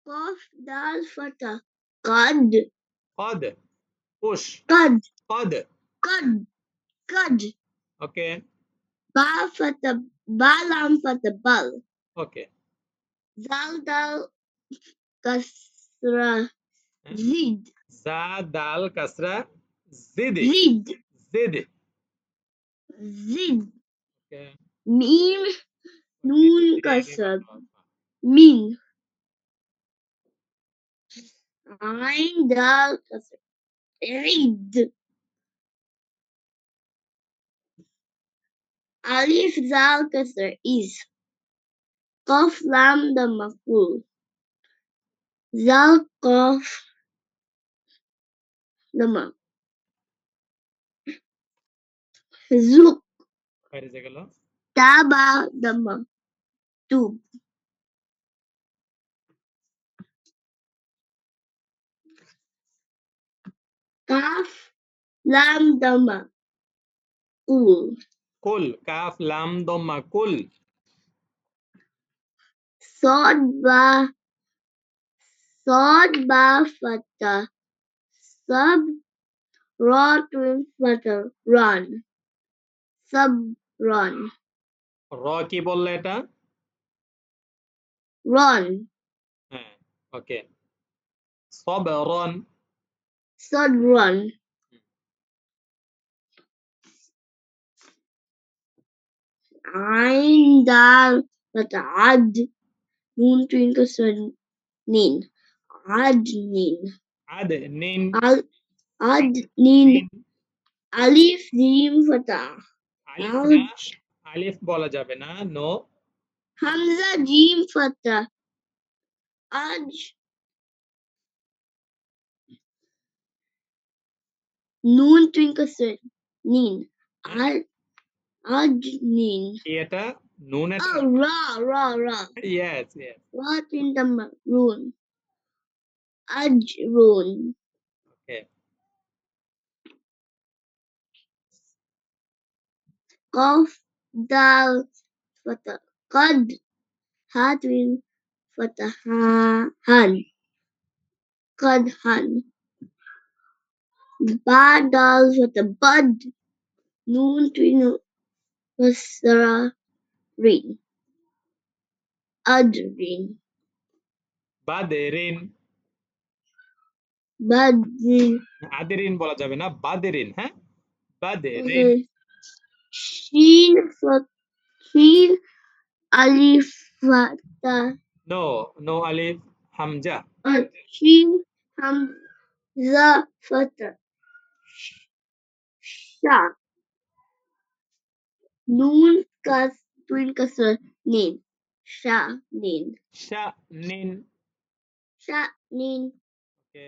Qaf dal fatah. Qad. Qad. Push. Qad. Qad. Qad. Qad. Okay. Ba fatah. Ba lam fatah. Bal. Okay. Zal dal kasra. Zid. Za dal kasra zid. Zid. Zid. Zid. Okay. Mim nun kasra. Okay. Min. Ain dal kasra. Eid. Alif zal kasra. Is. Qaf lam dhamma. Kul. Zal qaf dhamma. Zuq. বাইরে গেল Taba dhamma. Tub. Qaf lam dhamma. Kul. কুল calf লাম দম্মা কুল Sod ba. Sod ba fatah. Sub. Ra twin fatah. Run. Sub run. র কি বললে এটা Run. হ্যাঁ ওকে সবরন Sod run. Ain dal fatah. Ad. Nun twin kasra. Nin. Adnin. আদ নিন Adnin. Alif jim fatah. আলিফ Al. না আলিফ বলা যাবে না no Hamza jim fatah. Aj. Nun twin kasra. Nin. Adnin. কি এটা নুন এটা Oh, ra. Yes yes Ra twin dhamma. Run. Ajrun. ওকে Qaf dal fatah. Qad. Ha twin fatah. Han. Qadhan. Ba dal fatah. Bad. Nun twin kasra. Rin. Adrin. বাদেরিন Badrin. আদেরিন বলা যাবে না বাদেরিন হ্যাঁ বাদেরিন Okay. Shin Shin Alif Fatah. No no আলিফ হামজা Shin Hamza Fatah. Sha. Noon kas twin kasra. Nin. Sha Nin. শা নিন Sha Nin. ওকে